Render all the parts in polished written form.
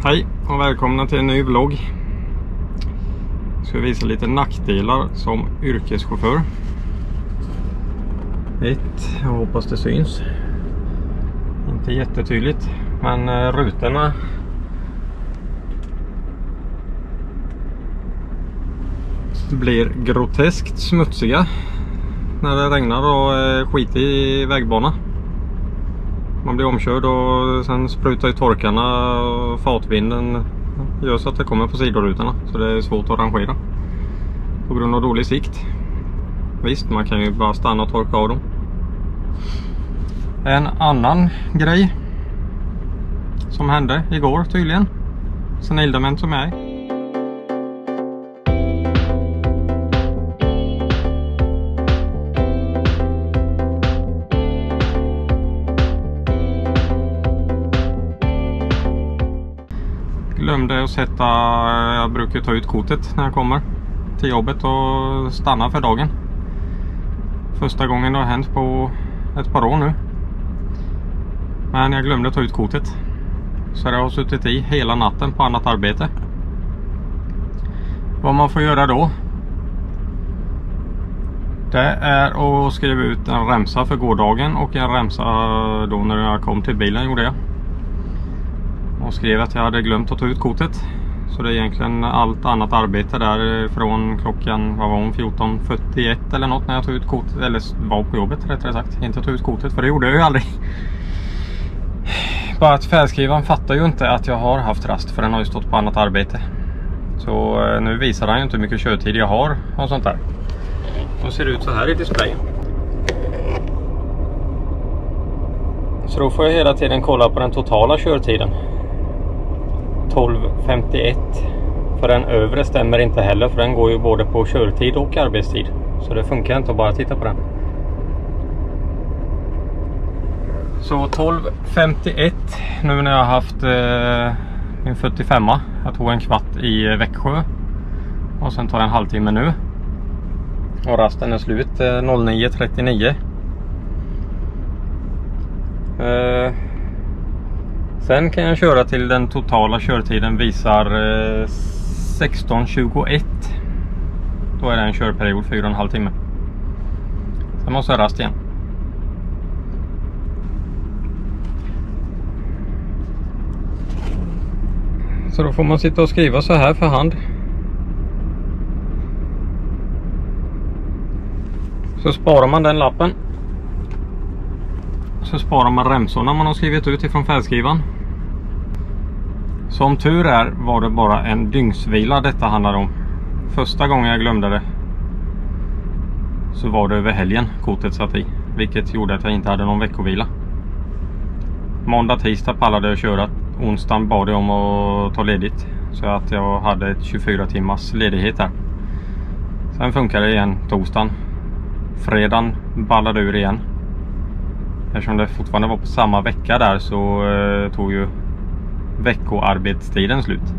Hej och välkomna till en ny vlogg. Jag ska visa lite nackdelar som yrkeschaufför. Jag hoppas det syns. Inte jättetydligt, men rutorna blir groteskt smutsiga när det regnar och skit i vägbanan. Man blir omkörd och sen sprutar ju torkarna och fartvinden gör så att det kommer på sidorutorna. Så det är svårt att rangera på grund av dålig sikt. Visst, man kan ju bara stanna och torka av dem. En annan grej som hände igår tydligen. Senildement som jag är. Glömde att sätta, jag brukar ta ut kortet när jag kommer till jobbet och stanna för dagen. Första gången det har hänt på ett par år nu. Men jag glömde ta ut kortet. Så jag har suttit i hela natten på annat arbete. Vad man får göra då, det är att skriva ut en remsa för gårdagen och en remsa då när jag kom till bilen gjorde jag. Och skrev att jag hade glömt att ta ut kortet. Så det är egentligen allt annat arbete där från klockan 14:41 eller något när jag tog ut kortet. Eller var på jobbet rättare sagt. Inte tog ut kortet, för det gjorde jag ju aldrig. Bara att färdskrivaren fattar ju inte att jag har haft rast, för den har ju stått på annat arbete. Så nu visar han ju inte hur mycket körtid jag har och sånt där. Då ser det ut så här i displayen. Så då får jag hela tiden kolla på den totala körtiden. 12:51. För den övre stämmer inte heller, för den går ju både på körtid och arbetstid. Så det funkar inte att bara titta på den. Så 12:51 nu när jag har haft min 45. Jag tog en kvart i Växjö. Och sen tar jag en halvtimme nu. Och rasten är slut 09:39. Sen kan jag köra till den totala körtiden visar 16:21. Då är det en körperiod 4,5 timme. Sen måste jag rast igen. Så då får man sitta och skriva så här för hand. Så sparar man den lappen. Så sparar man remsorna man har skrivit ut ifrån färdskrivaren. Som tur är var det bara en dygnsvila detta handlar om. Första gången jag glömde det så var det över helgen kortet satt i. Vilket gjorde att jag inte hade någon veckovila. Måndag, tisdag pallade jag köra. Onsdagen bad jag om att ta ledigt. Så att jag hade ett 24 timmars ledighet här. Sen funkade det igen torsdagen. Fredagen ballade ur igen. Eftersom det fortfarande var på samma vecka där så tog ju veckoarbetstiden slut.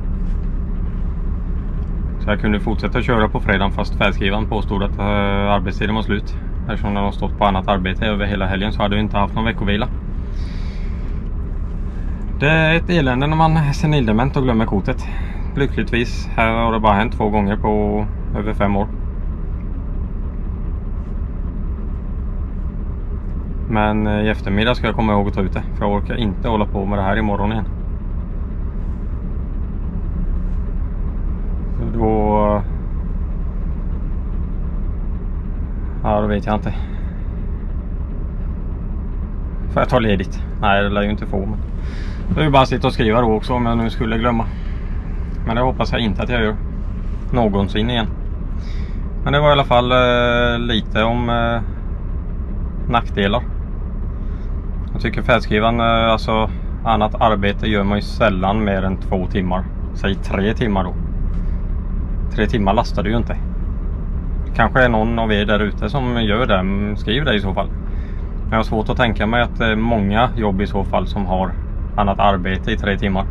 Så jag kunde fortsätta köra på fredagen fast färdskrivaren påstod att arbetstiden var slut. Eftersom den har stått på annat arbete över hela helgen så hade jag inte haft någon veckovila. Det är ett elände när man är senildement och glömmer kortet. Lyckligtvis här har det bara hänt 2 gånger på över 5 år. Men i eftermiddag ska jag komma ihåg att ta ut det. För jag orkar inte hålla på med det här imorgon igen. Då... Ja, då vet jag inte. Får jag ta ledigt? Nej, det lär ju inte få. Men det är ju bara att sitta och skriva då också om jag nu skulle glömma. Men det hoppas jag inte att jag gör. Någonsin igen. Men det var i alla fall lite om nackdelar. Jag tycker färdskrivaren, alltså annat arbete gör man ju sällan mer än 2 timmar. Säg 3 timmar då. 3 timmar lastar du ju inte. Kanske är någon av er där ute som gör det. Skriv det i så fall. Men jag har svårt att tänka mig att det är många jobb i så fall som har annat arbete i 3 timmar.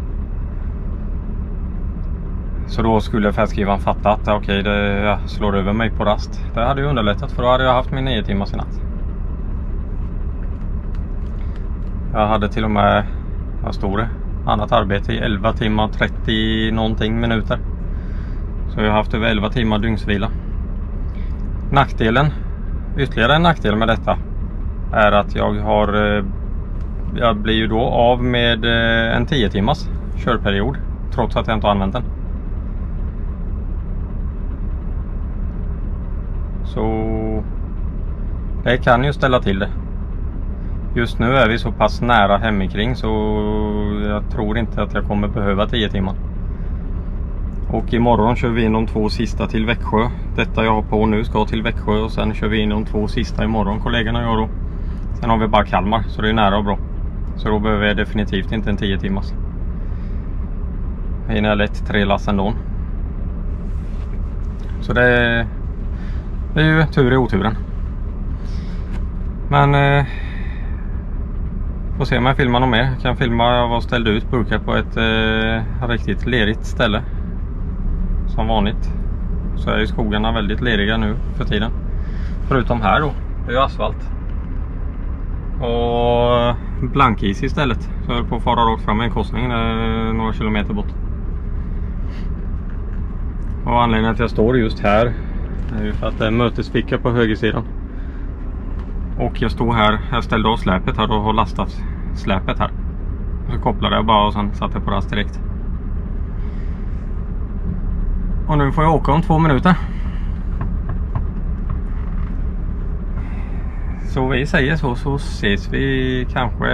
Så då skulle färdskrivaren fatta att okej, det slår över mig på rast. Det hade ju underlättat, för då hade jag haft min 9 timmars i natt. Jag hade till och med, vad stod det? annat arbete i 11 timmar 30 någonting minuter. Så jag har haft över 11 timmar dygnsvila. Ytterligare en nackdel med detta är att jag blir ju då av med en 10 timmars körperiod trots att jag inte har använt den. Så det kan ju ställa till det. Just nu är vi så pass nära hemikring så jag tror inte att jag kommer behöva 10 timmar. Och imorgon kör vi in de 2 sista till Växjö. Detta jag har på nu ska till Växjö och sen kör vi in de 2 sista imorgon, kollegorna och jag då. Sen har vi bara Kalmar, så det är nära och bra. Så då behöver jag definitivt inte en 10 timmars. Jag hinner lätt 3 lass ändå. Så det är ju tur i oturen. Men får se om jag filmar något mer. Jag kan filma, jag var ställd ut burkar på ett riktigt lerigt ställe. Som vanligt så är ju skogarna väldigt leriga nu för tiden. Förutom här då, det är ju asfalt. Och blankis istället. Så jag höll på att fara rakt fram i en korsning några kilometer bort. Och anledningen till att jag står just här är ju för att det är mötesficka på högersidan. Och jag står här, jag ställde av släpet här och har lastat släpet här. Så kopplade jag bara och sen satte jag på rast direkt. Och nu får jag åka om 2 minuter. Så vi säger så ses vi kanske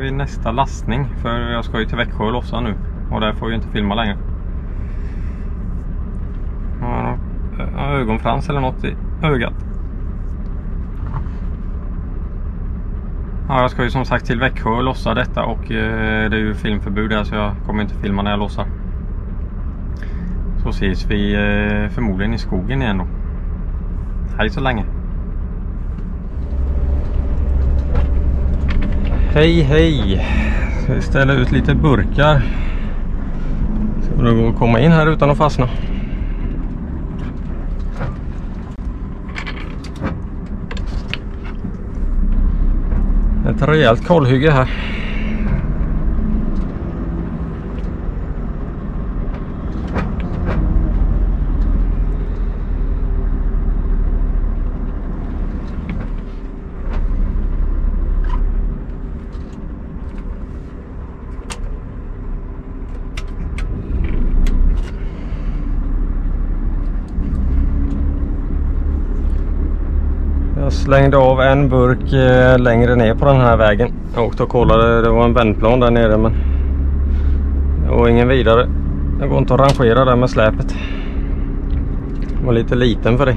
vid nästa lastning. För jag ska ju till Växjö och lossa nu. Och där får jag inte filma längre. Ögonfrans eller något i ögat. Ja, jag ska ju som sagt till Växjö och lossa detta. Och det är ju filmförbud där så jag kommer inte filma när jag lossar. Så ses vi förmodligen i skogen igen då. Hej så länge. Hej. Ska vi ställa ut lite burkar. Så det går att komma in här utan att fastna. Ett rejält kalhygge här. Jag slängde av en burk längre ner på den här vägen. Jag åkte och kollade, det var en vändplan där nere men det var ingen vidare. Det går inte att rangera där med släpet. Det var lite liten för det.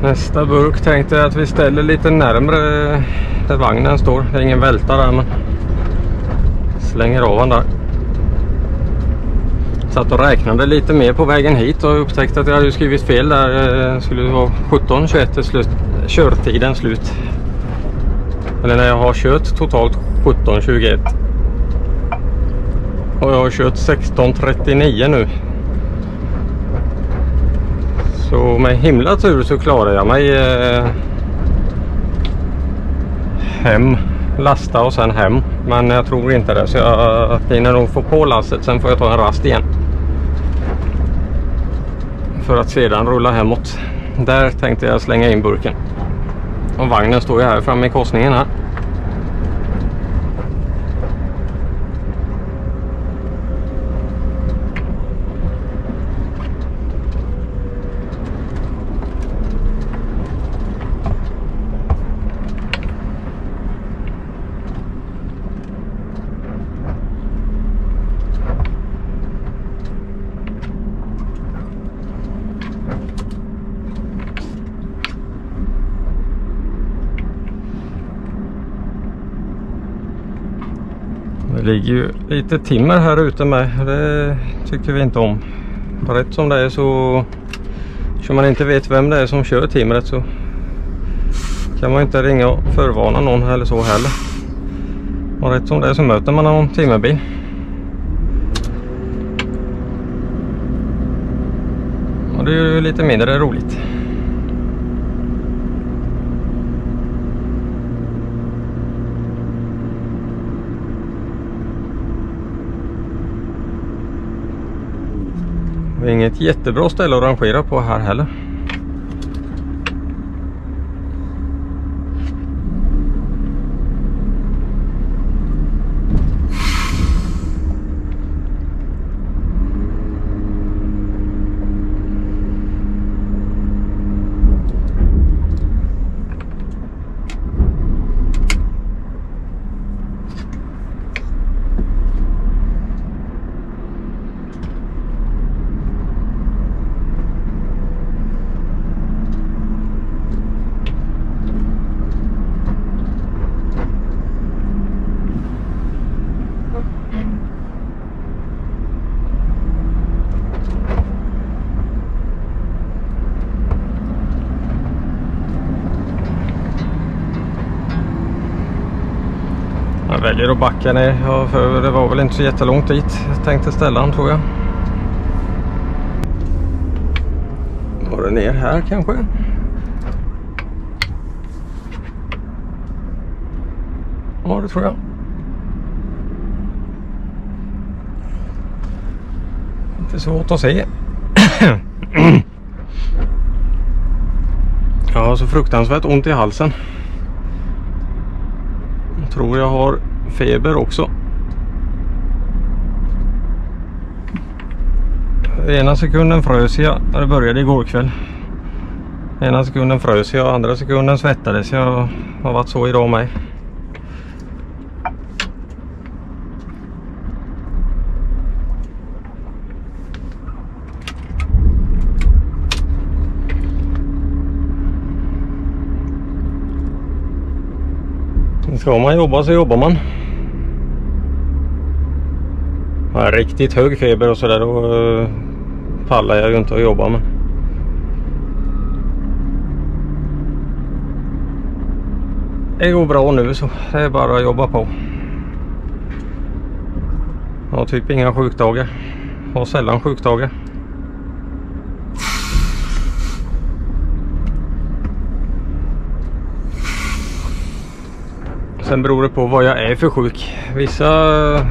Nästa burk tänkte jag att vi ställer lite närmare där vagnen står. Det är ingen välta där men slänger av den där. Satt och räknade lite mer på vägen hit och upptäckte att jag hade skrivit fel där. Det skulle vara 17:21 körtiden slut. Eller när jag har kört totalt 17:21. Och jag har kört 16:39 nu. Så med himla tur så klarar jag mig hem, lasta och sen hem. Men jag tror inte det, så jag hinner nog få på lasset, sen får jag ta en rast igen. För att sedan rulla hemåt. Där tänkte jag slänga in burken. Och vagnen står ju här framme i korsningen här. ligger ju lite timmer här ute med. Det tycker vi inte om. Rätt som det är så man inte vet vem det är som kör timret så kan man inte ringa och förvarna någon eller så heller. Och rätt som det är så möter man någon timmerbil. Och det är ju lite mindre roligt. Det är inget jättebra ställe att rangera på här heller. Jag väljer att backa ner, för det var väl inte så jättelångt dit. Jag tänkte ställa den, tror jag. Var det ner här kanske? Ja, det tror jag. Inte svårt att se. Jag har så fruktansvärt ont i halsen. Jag tror jag har feber också. Ena sekunden frös jag, det började igår kväll. Ena sekunden frös jag, andra sekunden svettades jag. Har varit så idag med. Ska man jobba så jobbar man. Har jag riktigt hög feber och sådär då pallar jag ju inte att jobba med. Det går bra nu så det är bara att jobba på. Jag har typ inga sjukdagar. Jag har sällan sjukdagar. Sen beror det på vad jag är för sjuk. Vissa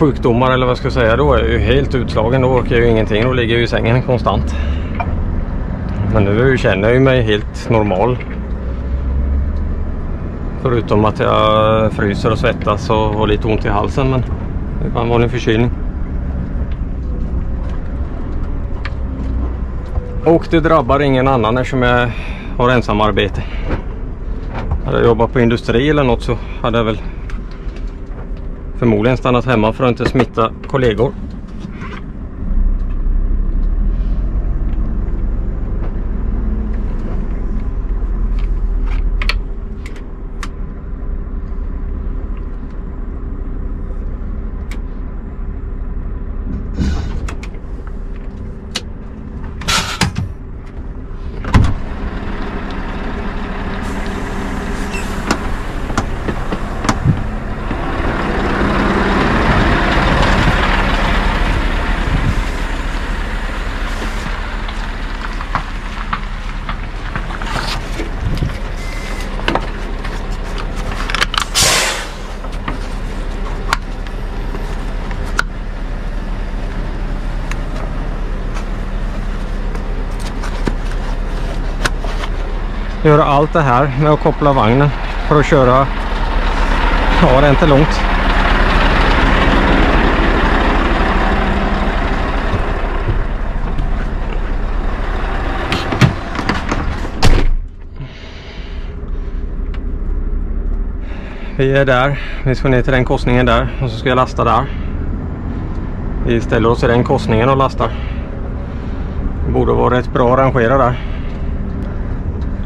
sjukdomar eller vad ska jag säga, då är jag ju helt utslagen. Då orkar jag ju ingenting, då ligger jag i sängen konstant. Men nu känner jag ju mig helt normal. Förutom att jag fryser och svettas och har lite ont i halsen, men det kan vara en förkylning. Och det drabbar ingen annan eftersom jag har ensamarbete. Hade jag jobbat på industri eller något så hade jag väl förmodligen stannat hemma för att inte smitta kollegor. Göra allt det här med att koppla vagnen för att köra. Ja, det är inte långt. Vi är där. Vi ska ner till den korsningen där och så ska jag lasta där. Vi ställer oss i den korsningen och lastar. Det borde vara rätt bra att rangera där.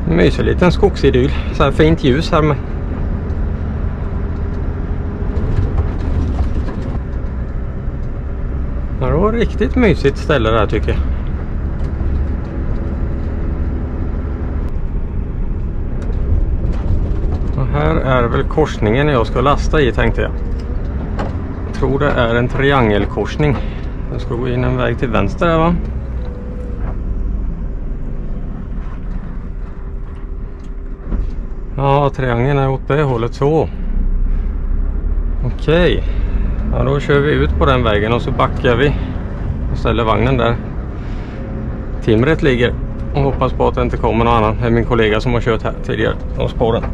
Mysig liten skogsidyll. Så här fint ljus här med. Det var ett riktigt mysigt ställe där tycker jag. Och här är väl korsningen jag ska lasta i, tänkte jag. Jag tror det är en triangelkorsning. Jag ska gå in en väg till vänster här, va? Ja, triangeln är åt det hållet så. Okej. Ja, då kör vi ut på den vägen och så backar vi och ställer vagnen där timret ligger och hoppas på att det inte kommer någon annan. Det är min kollega som har kört här tidigare och spåren.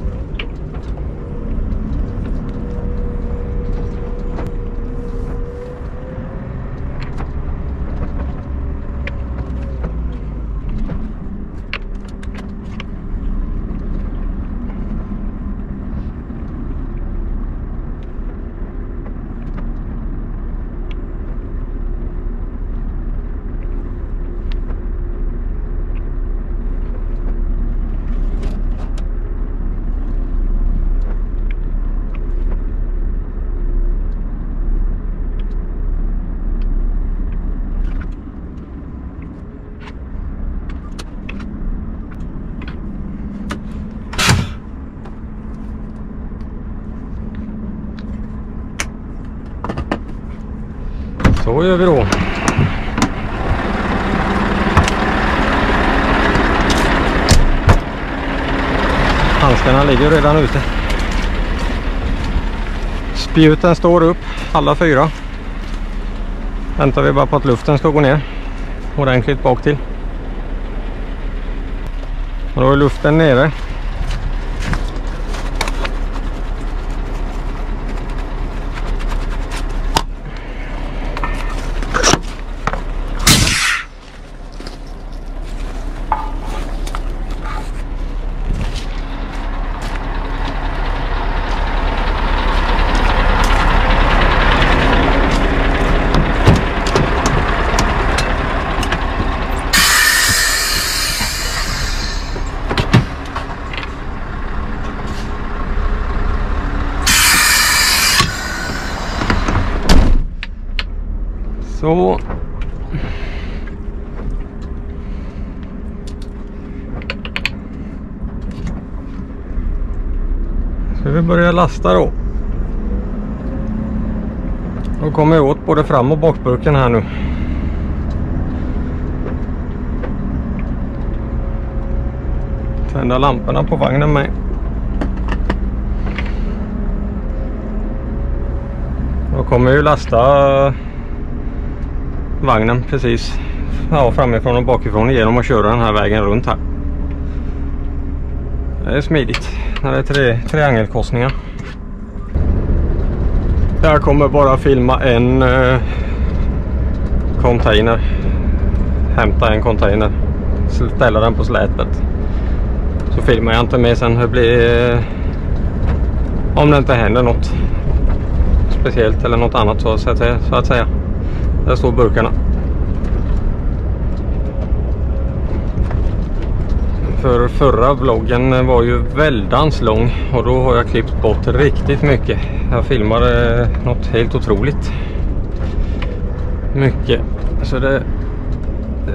Så gör vi då. Handskarna ligger redan ute. Spjuten står upp, alla 4. Väntar vi bara på att luften ska gå ner ordentligt bak till. Och då är luften nere. Så. Ska vi börja lasta då. Då kommer jag åt både fram- och bakburken här nu. Tända lamporna på vagnen med. Då kommer jag ju lasta vagnen precis framifrån och bakifrån genom att köra den här vägen runt här. Det är smidigt när det är triangelkorsningar. Jag kommer bara filma en container. Hämta en container. Ställa den på släpet. Så filmar jag inte med sen hur det blir om det inte händer något speciellt eller något annat så att säga. Där står burkarna. För förra vloggen var ju väldans lång och då har jag klippt bort riktigt mycket. Jag filmade något helt otroligt mycket. Så det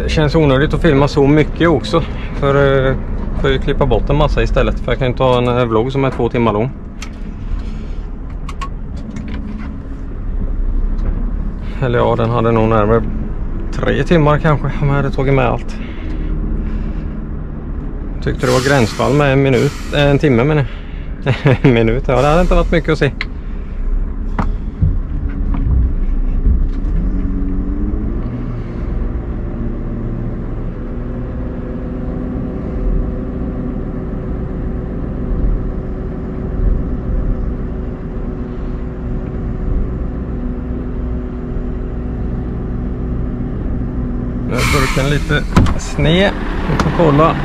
känns onödigt att filma så mycket också. För jag klippa bort en massa istället. För jag kan inte ha en vlogg som är 2 timmar lång. Eller ja, den hade nog närmare 3 timmar kanske om jag hade tagit med allt. Tyckte det var gränsfall med en timme men en minut. Ja, det hade inte varit mycket att se. Burken lite sned. Vi får kolla.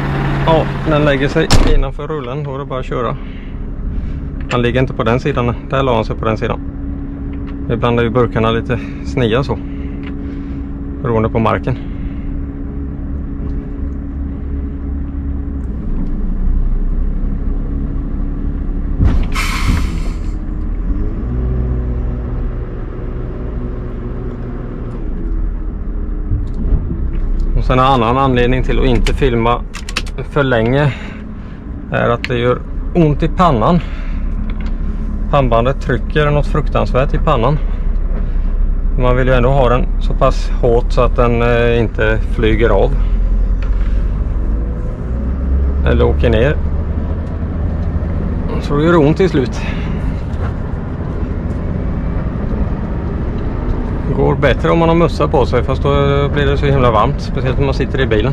Ja, den lägger sig innanför rullen. Då är det bara att köra. Han ligger inte på den sidan. Där la han sig på den sidan. Vi blandar ju burkarna lite sneda så. Beroende på marken. Sen en annan anledning till att inte filma för länge är att det gör ont i pannan. Pannbandet trycker något fruktansvärt i pannan. Man vill ju ändå ha den så pass hårt så att den inte flyger av eller åker ner. Så det gör ont till slut. Det går bättre om man har mössa på sig, fast då blir det så himla varmt, speciellt om man sitter i bilen.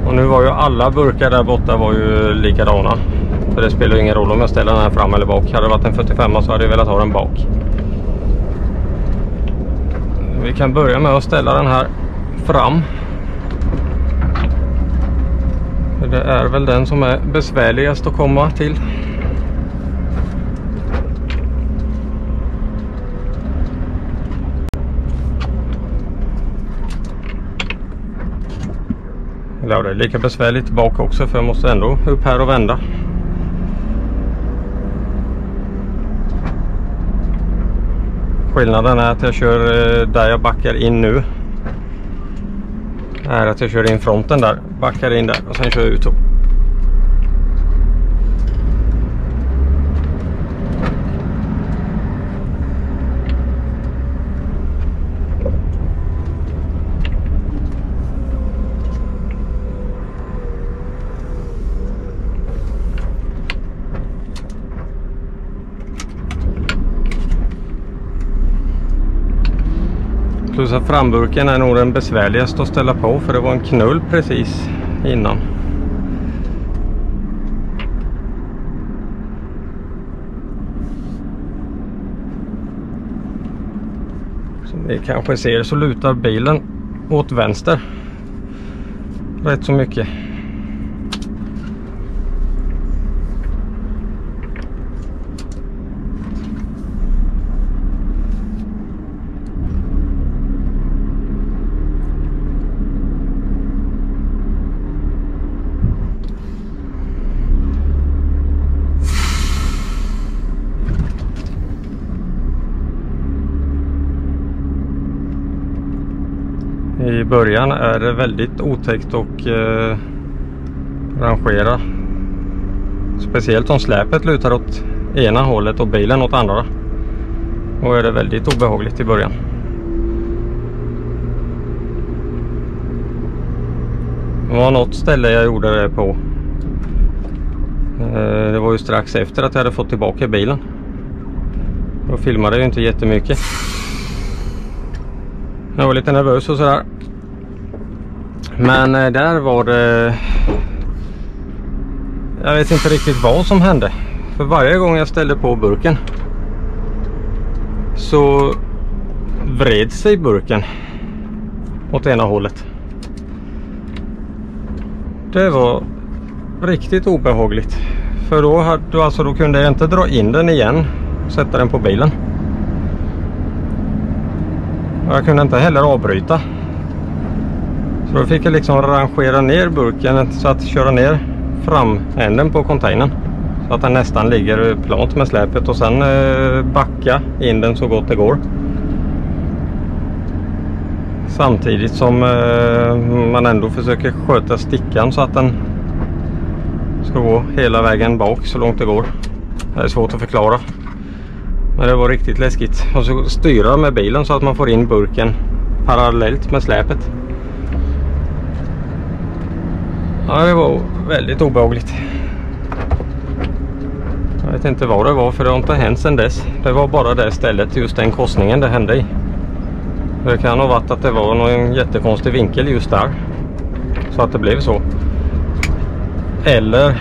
Och nu var ju alla burkar där borta var ju likadana. För det spelar ju ingen roll om jag ställer den här fram eller bak. Hade det varit en 45 så hade jag velat ha den bak. Vi kan börja med att ställa den här fram. Det är väl den som är besvärligast att komma till. Ja, det är lika besvärligt bak också, för jag måste ändå upp här och vända. Skillnaden är att jag kör där jag backar in nu. Är att jag kör in fronten där, backar in där och sen kör jag ut. Plus att framburken är nog den besvärligaste att ställa på, för det var en knull precis innan. Som ni kanske ser så lutar bilen åt vänster rätt så mycket. I början är det väldigt otäckt att rangera. Speciellt om släpet lutar åt ena hållet och bilen åt andra. Då är det väldigt obehagligt i början. Det var något ställe jag gjorde det på. Det var ju strax efter att jag hade fått tillbaka bilen. Då filmade jag ju inte jättemycket. Jag var lite nervös och sådär. Men där var det... Jag vet inte riktigt vad som hände. För varje gång jag ställde på burken så vred sig burken åt ena hållet. Det var riktigt obehagligt. För då kunde jag inte dra in den igen och sätta den på bilen. Och jag kunde inte heller avbryta. Så då fick jag liksom rangera ner burken så att köra ner framänden på containern. Så att den nästan ligger plant med släpet och sen backa in den så gott det går. Samtidigt som man ändå försöker sköta stickan så att den ska gå hela vägen bak så långt det går. Det är svårt att förklara. Men det var riktigt läskigt. Och så styra med bilen så att man får in burken parallellt med släpet. Ja, det var väldigt obehagligt. Jag vet inte vad det var, för det har inte hänt sedan dess. Det var bara det stället, just den korsningen det hände i. Det kan ha varit att det var någon jättekonstig vinkel just där. Så att det blev så. Eller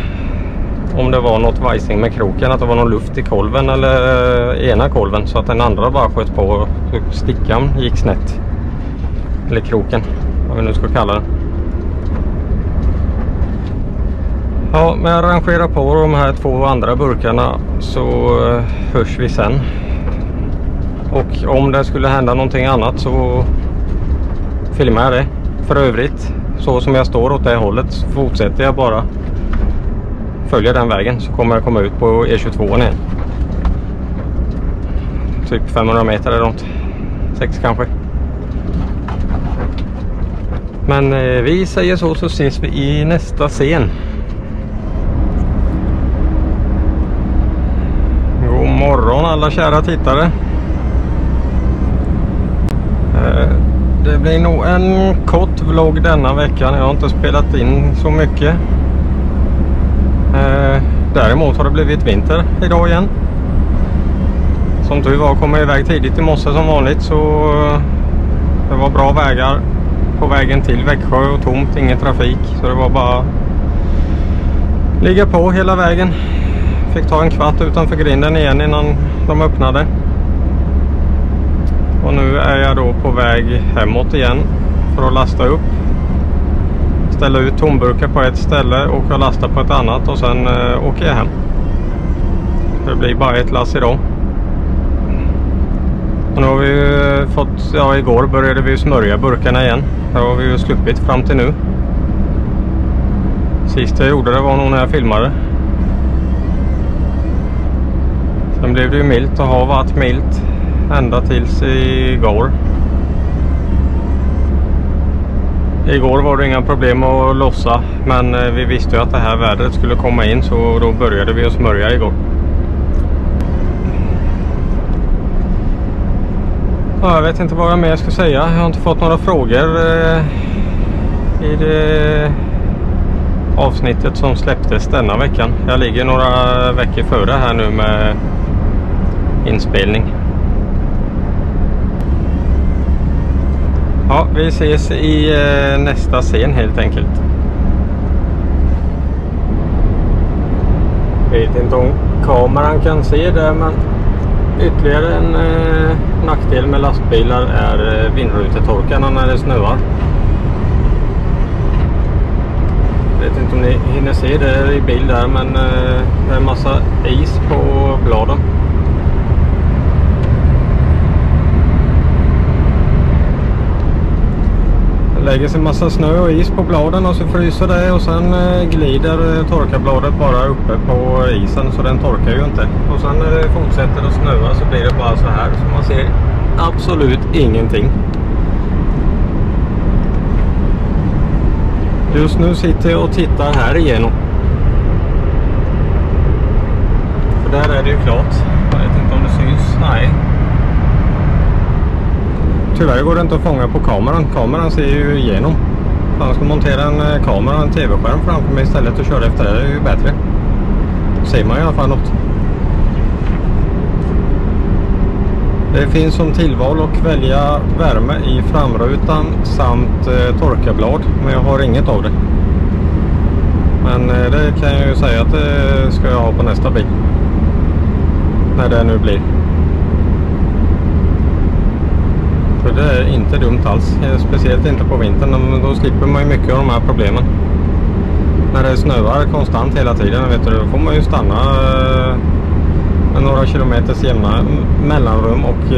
om det var något vajsing med kroken, att det var någon luft i kolven eller ena kolven, så att den andra bara sköt på och stickan gick snett. Eller kroken, vad vi nu ska kalla den. Ja, men jag rangerar på de här 2 andra burkarna så hörs vi sen. Och om det skulle hända någonting annat så filmar jag det. För övrigt, så som jag står åt det hållet, så fortsätter jag bara följa den vägen, så kommer jag komma ut på E22 igen. Typ 500 meter eller något. 6 kanske. Men vi säger så ses vi i nästa scen. God morgon alla kära tittare. Det blir nog en kort vlogg denna veckan. Jag har inte spelat in så mycket. Däremot har det blivit vinter idag igen. Som tur var kom jag iväg tidigt i morse som vanligt, så det var bra vägar på vägen till Växjö och tomt, ingen trafik. Så det var bara ligga på hela vägen. Fick ta en kvart utanför grinden igen innan de öppnade. Och nu är jag då på väg hemåt igen för att lasta upp. Ställa ut tomburkar på ett ställe och jag lastar på ett annat och sen åker jag hem. Det blir bara ett lass idag. Och nu har vi ju fått, ja igår började vi smörja burkarna igen. Det har vi ju sluppit fram till nu. Sist jag gjorde det var nog när jag filmade. Sen blev det ju milt och har varit milt ända tills igår. Igår var det inga problem att lossa, men vi visste ju att det här vädret skulle komma in, så då började vi att smörja igår. Ja, jag vet inte vad jag mer ska säga. Jag har inte fått några frågor i det avsnittet som släpptes denna veckan. Jag ligger några veckor före här nu med inspelning. Ja, vi ses i nästa scen helt enkelt. Vet inte om kameran kan se det, men ytterligare en nackdel med lastbilar är vindrutetorkarna när det snöar. Vet inte om ni hinner se det i bild där, men det är en massa is på bladen. Lägger sig massa snö och is på bladen och så fryser det och sen glider torkarbladet bara uppe på isen, så den torkar ju inte. Och sen när det fortsätter att snöa så blir det bara så här, så man ser absolut ingenting. Just nu sitter jag och tittar här igenom. För där är det ju klart. Jag vet inte om det syns. Nej. Tyvärr går det inte att fånga på kameran. Kameran ser ju igenom. Jag ska montera en kamera och en tv-skärm framför mig istället och köra efter det. Det är ju bättre. Då ser man i alla fall något. Det finns som tillval att välja värme i framrutan samt torkarblad. Men jag har inget av det. Men det kan jag ju säga att det ska jag ha på nästa bil. När det nu blir. För det är inte dumt alls, speciellt inte på vintern, då slipper man ju mycket av de här problemen. När det snöar konstant hela tiden, vet du, då får man ju stanna med några kilometers jämna mellanrum och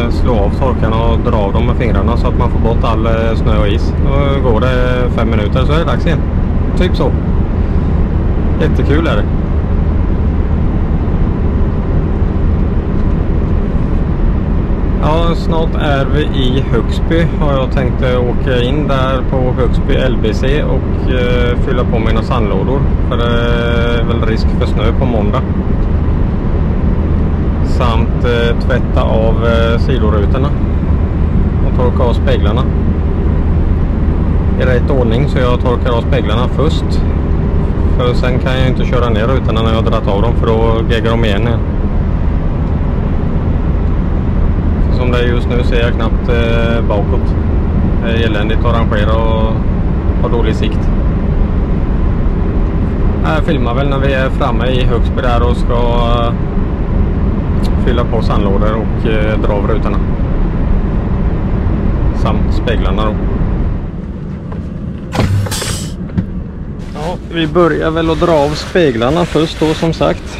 slå av torkarna och dra av dem med fingrarna så att man får bort all snö och is. Då går det 5 minuter så är det dags igen. Typ så. Jättekul är det. Ja, snart är vi i Högsby och jag tänkte åka in där på Högsby LBC och fylla på mina sandlådor. För det är väl risk för snö på måndag. Samt tvätta av sidorutorna och torka av speglarna. I rätt ordning, så jag torkar av speglarna först. För sen kan jag inte köra ner rutorna när jag har dragit av dem, för då geggar de igen. Som det är just nu ser jag knappt bakåt. Det är eländigt att rangera och ha dålig sikt. Jag filmar väl när vi är framme i Högsby där och ska fylla på sandlådor och dra av rutorna. Samt speglarna då. Ja, vi börjar väl att dra av speglarna först då, som sagt.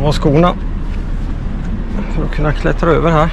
av skorna för att kunna klättra över här.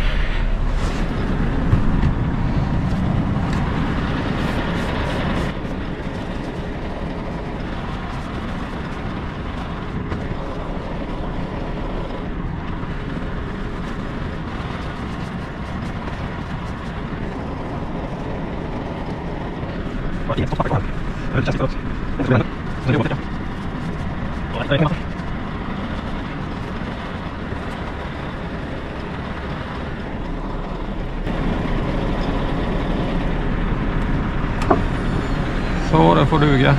Så det får duga.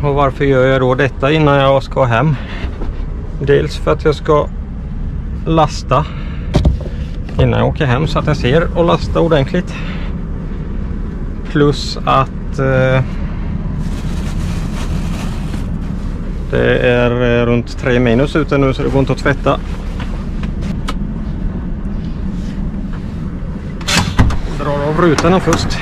Och varför gör jag då detta innan jag ska hem? Dels för att jag ska lasta innan jag åker hem så att jag ser och lasta ordentligt. Plus att det är runt 3 minus ute nu så det går inte att tvätta. Drar av rutorna först.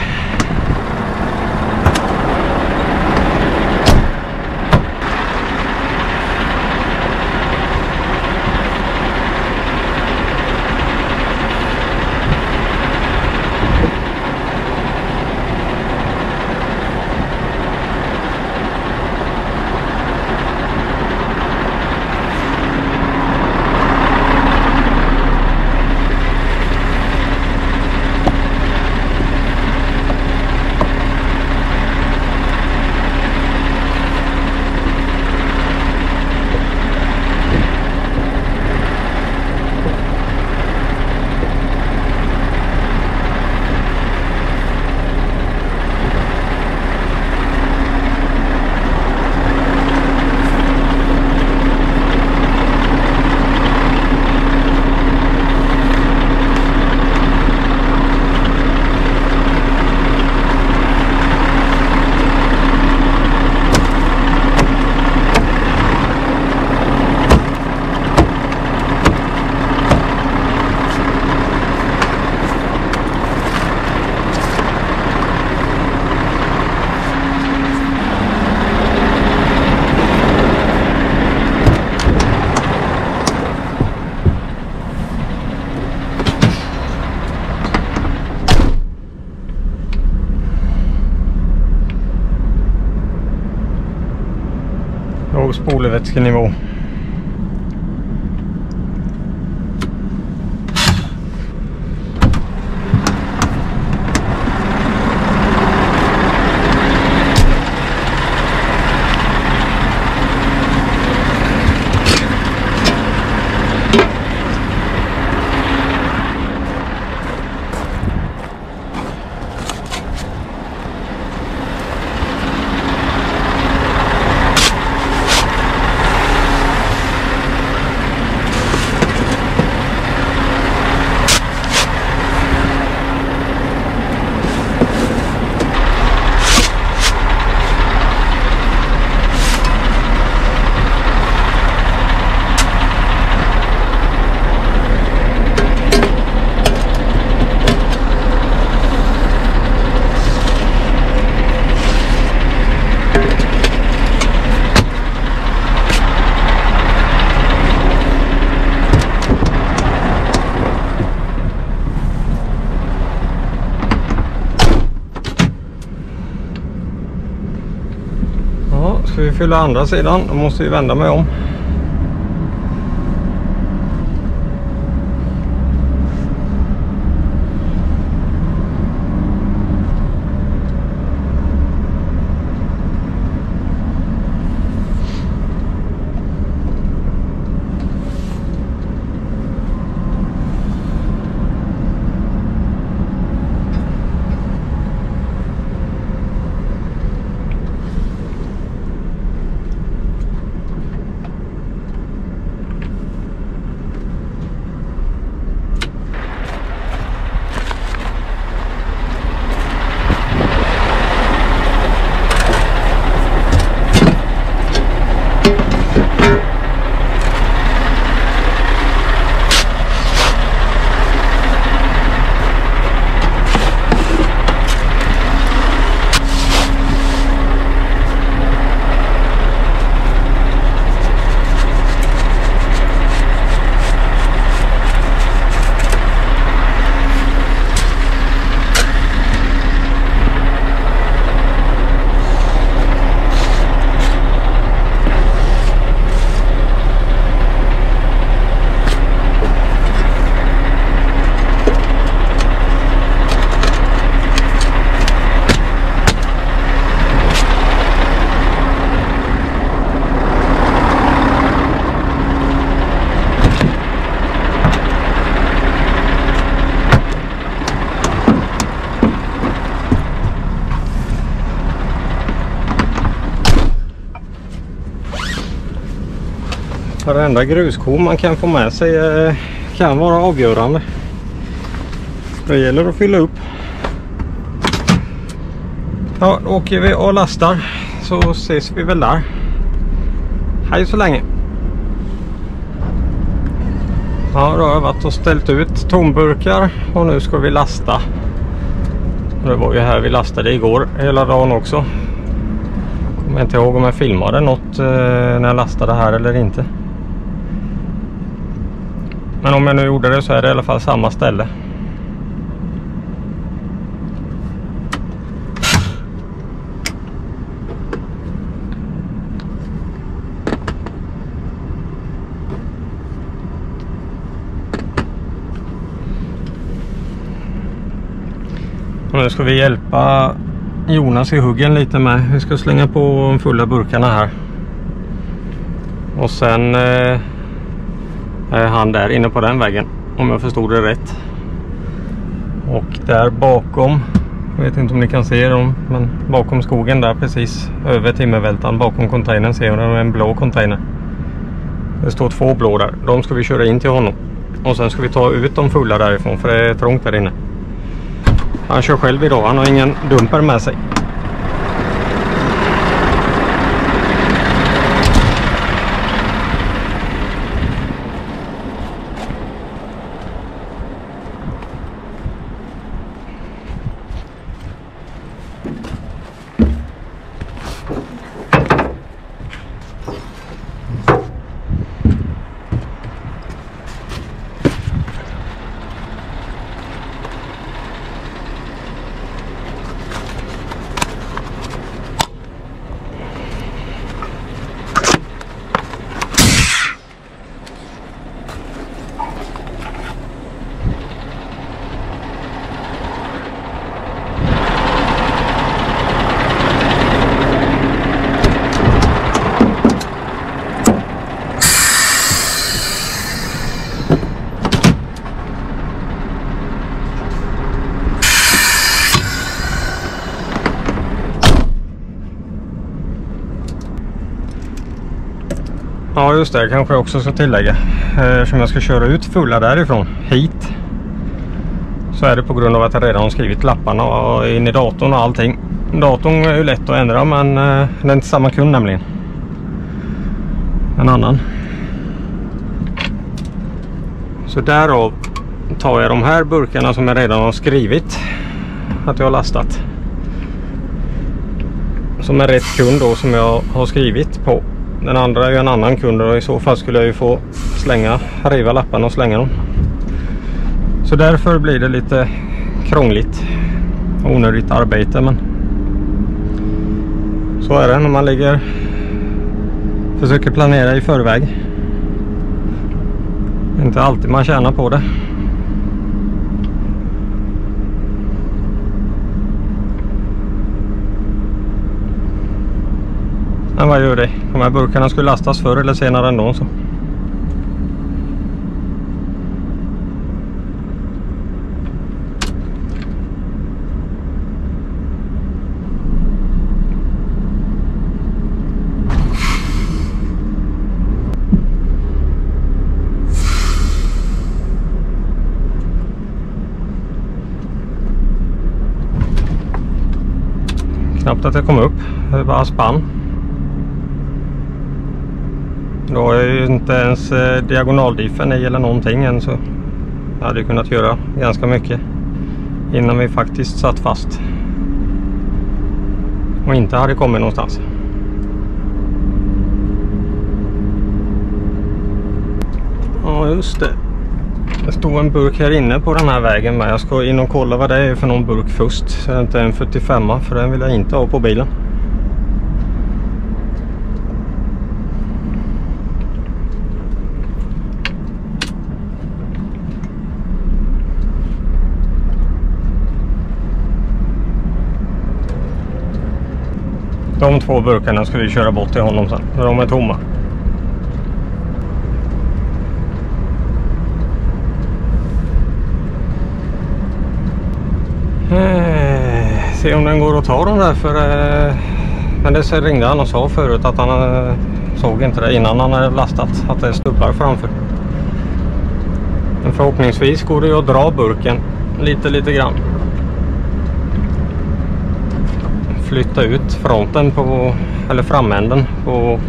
Låg spolevätskenivå. Ska vi fylla andra sidan, då måste vi vända mig om. Varenda gruskorn man kan få med sig kan vara avgörande. Det gäller att fylla upp. Ja, då åker vi och lastar, så ses vi väl där. Hej så länge. Ja, då har jag varit och ställt ut tomburkar och nu ska vi lasta. Det var ju här vi lastade igår hela dagen också. Kommer inte ihåg om jag filmade något när jag lastade här eller inte. Men om jag nu gjorde det så är det i alla fall samma ställe. Och nu ska vi hjälpa Jonas i huggen lite med. Vi ska slänga på de fulla burkarna här. Och sen är han där inne på den vägen, om jag förstod det rätt. Och där bakom, jag vet inte om ni kan se dem, men bakom skogen där precis över timmervältan, bakom containern ser jag en blå container. Det står 2 blå där. De ska vi köra in till honom. Och sen ska vi ta ut de fulla därifrån, för det är trångt där inne. Han kör själv idag, han har ingen dumper med sig. Ja just det, kanske jag också ska tillägga. Eftersom jag ska köra ut fulla därifrån hit, så är det på grund av att jag redan har skrivit lapparna och in i datorn och allting. Datorn är ju lätt att ändra, men det är inte samma kund nämligen. En annan. Så därav tar jag de här burkarna som jag redan har skrivit att jag har lastat. Som är rätt kund då, som jag har skrivit på. Den andra är ju en annan kund, och i så fall skulle jag ju få riva lapparna och slänga dem. Så därför blir det lite krångligt. Onödigt arbete, men så är det när man försöker planera i förväg. Inte alltid man tjänar på det. Men vad gör det? De här burkarna skulle lastas förr eller senare ändå, så. Knappt att jag kom upp. Det var spann. Då är ju inte ens diagonaldiffen i eller någonting än, så jag hade kunnat göra ganska mycket innan vi faktiskt satt fast och inte hade kommit någonstans. Ja just det. Det står en burk här inne på den här vägen, men jag ska in och kolla vad det är för någon burk först. Så det är inte en 45, för den vill jag inte ha på bilen. De 2 burkarna ska vi köra bort till honom sen, när de är tomma. Se om den går att ta dem där, för men det ringde han och sa förut att han Såg inte det innan han hade lastat att det är stubbar framför. Men förhoppningsvis går det ju att dra burken lite grann. Flytta ut fronten på, eller framänden på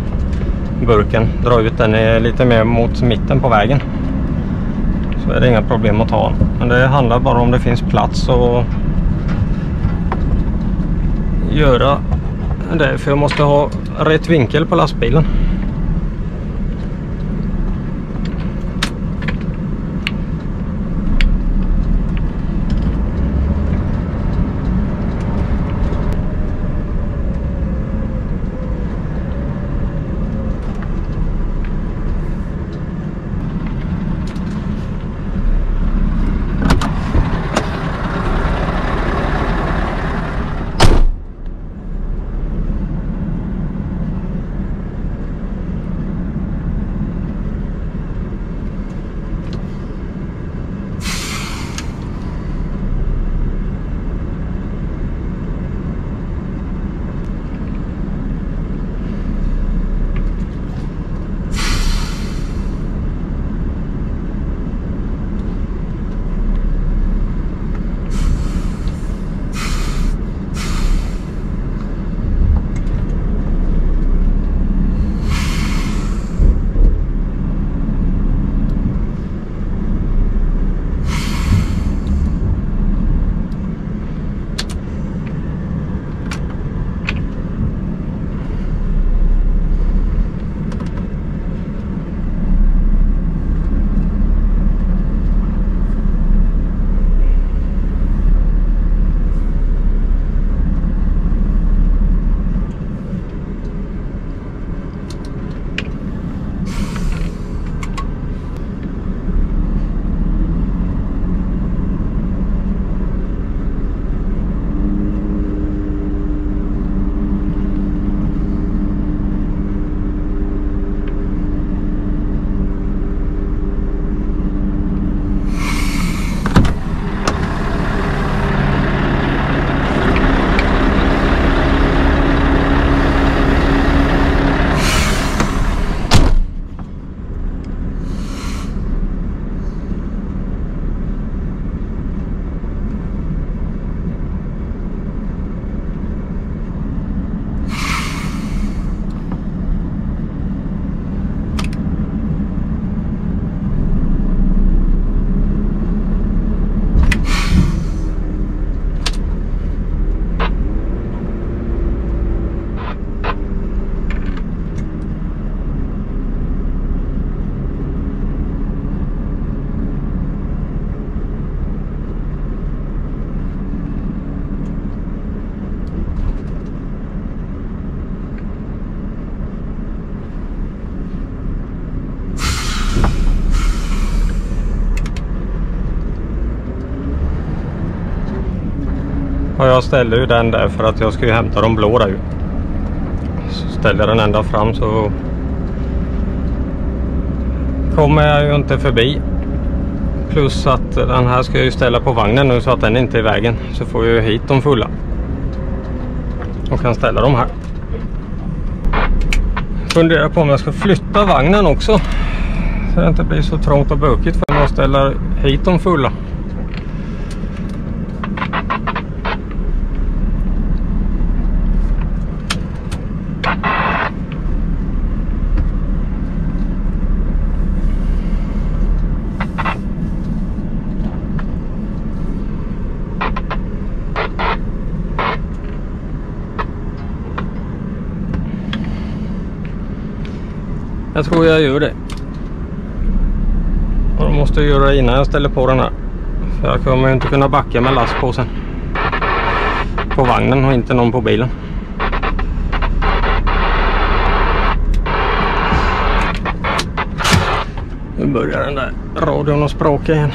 burken. Dra ut den lite mer mot mitten på vägen. Så är det inga problem att ta. Men det handlar bara om det finns plats och göra det. För jag måste ha rätt vinkel på lastbilen. Och jag ställer ju den där för att jag ska ju hämta de blå där ju. Så ställer den ända fram så kommer jag ju inte förbi. Plus att den här ska jag ju ställa på vagnen nu så att den inte är i vägen. Så får jag ju hit de fulla. Och kan ställa dem här. Funderar på om jag ska flytta vagnen också. Så det inte blir så trångt och bökigt för att ställa hit de fulla. Jag tror jag gör det. Och då måste jag göra det innan jag ställer på den här. För jag kommer ju inte kunna backa med last på sen. På vagnen och inte någon på bilen. Nu börjar den där radion att språka igen.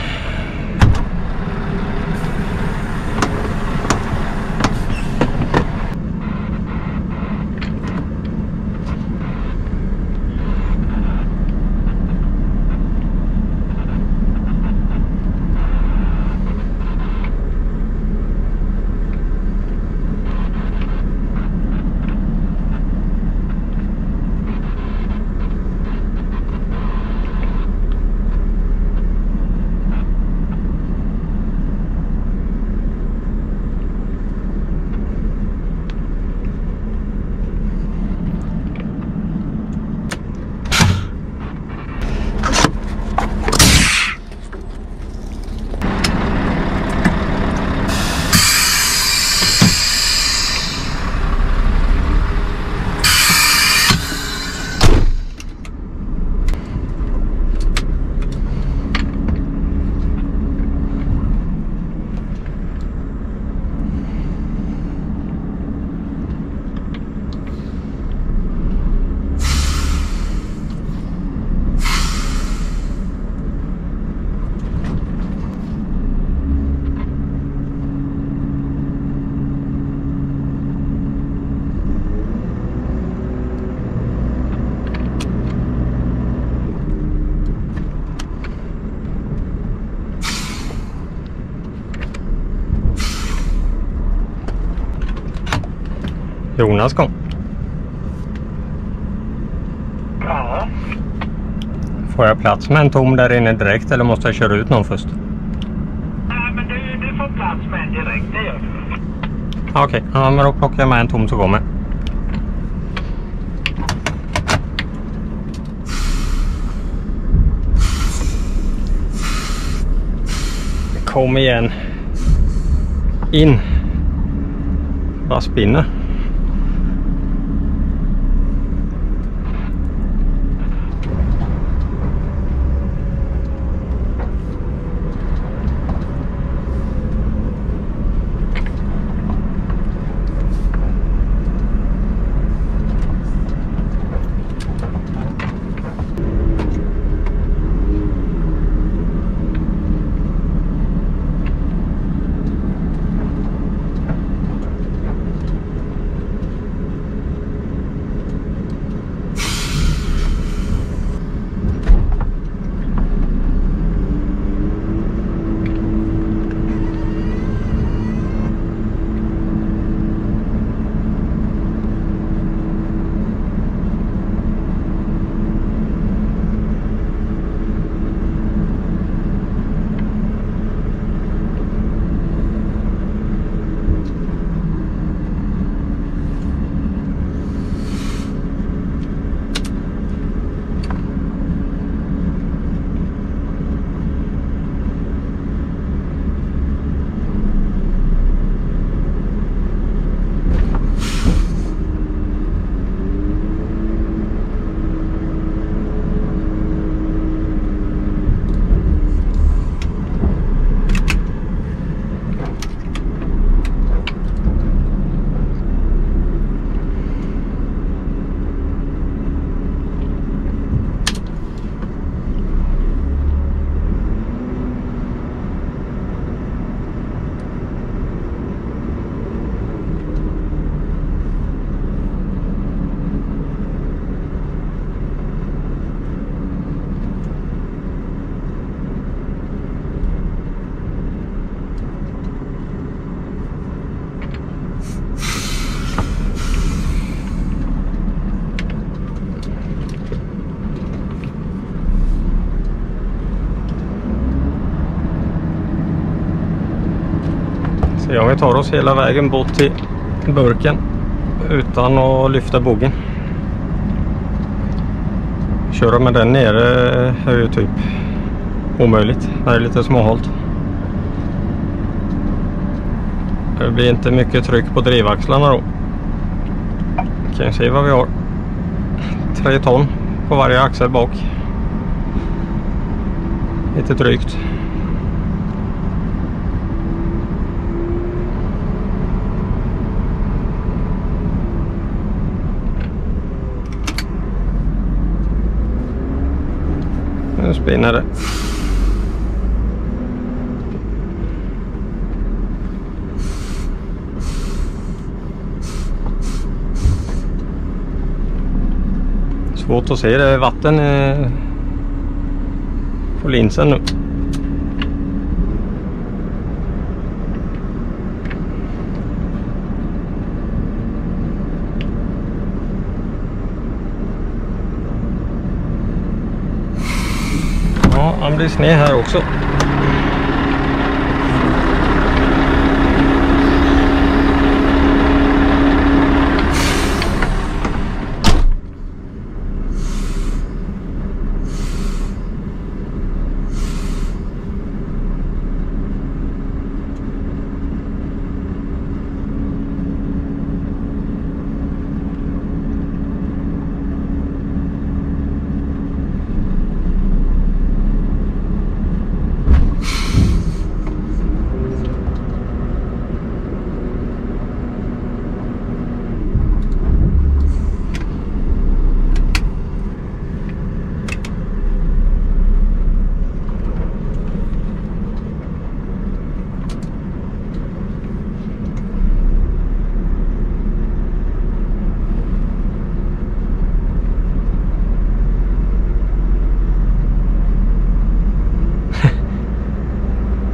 Jonas kom. Ja. Får jag plats med en tom där inne direkt eller måste jag köra ut någon först? Nej, men du får plats med en direkt, det gör du. Okej, ja, men då plockar jag med en tom så kommer. Kom igen. In. Bara spinner. Så vi tar oss hela vägen bort till burken utan att lyfta bogen. Köra med den nere är ju typ omöjligt när det är lite småhållt. Det blir inte mycket tryck på drivaxlarna då. Kan ni se vad vi har? 3 ton på varje axel bak. Lite drygt. Nu spinner det. Svårt att se, det är vatten på linsen nu. Ja, han blir sned här också.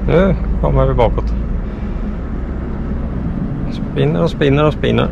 Nu kommer vi bakåt. Spinner och spinner och spinner.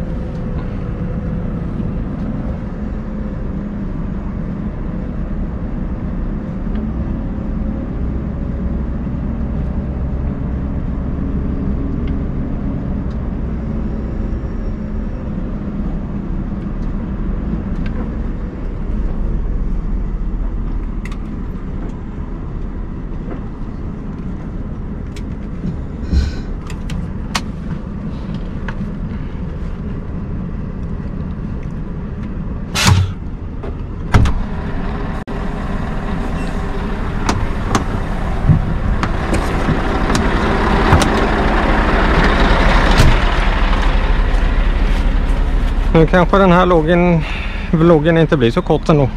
Nu kanske den här vloggen inte blir så kort ändå.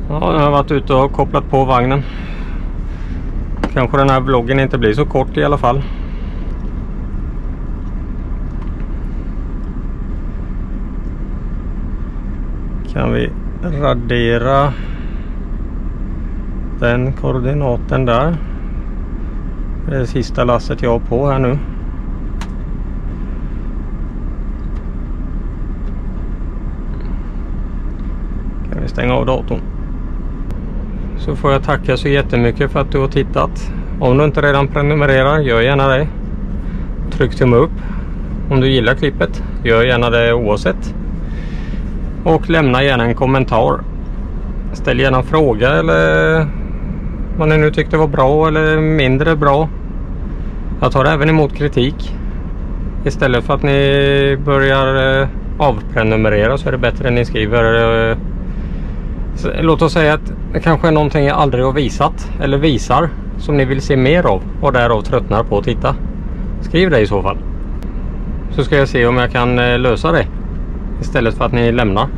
Ja, jag har varit ute och kopplat på vagnen. Kanske den här vloggen inte blir så kort i alla fall. Kan vi radera den koordinaten där. Det är det sista lasset jag har på här nu. Kan vi stänga av datorn. Så får jag tacka så jättemycket för att du har tittat. Om du inte redan prenumererar, gör gärna det. Tryck tumme upp. Om du gillar klippet, gör gärna det oavsett. Och lämna gärna en kommentar. Ställ gärna en fråga eller vad ni nu tyckte var bra eller mindre bra. Jag tar även emot kritik. Istället för att ni börjar avprenumerera så är det bättre att ni skriver. Låt oss säga att det kanske är någonting jag aldrig har visat eller visar som ni vill se mer av och därav tröttnar på att titta. Skriv det i så fall. Så ska jag se om jag kan lösa det istället för att ni lämnar.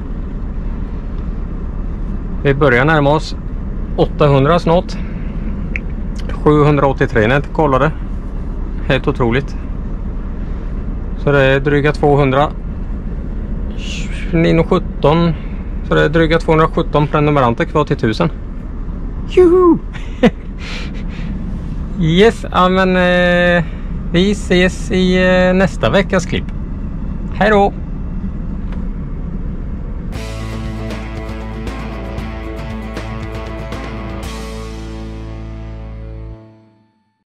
Vi börjar närma oss 800 snart. 783 när jag kollade. Helt otroligt. Så det är dryga 200. 917. Så det är dryga 217 prenumeranter kvar till 1000. Juhu! Yes, ja men vi ses i nästa veckas klipp. Hej då!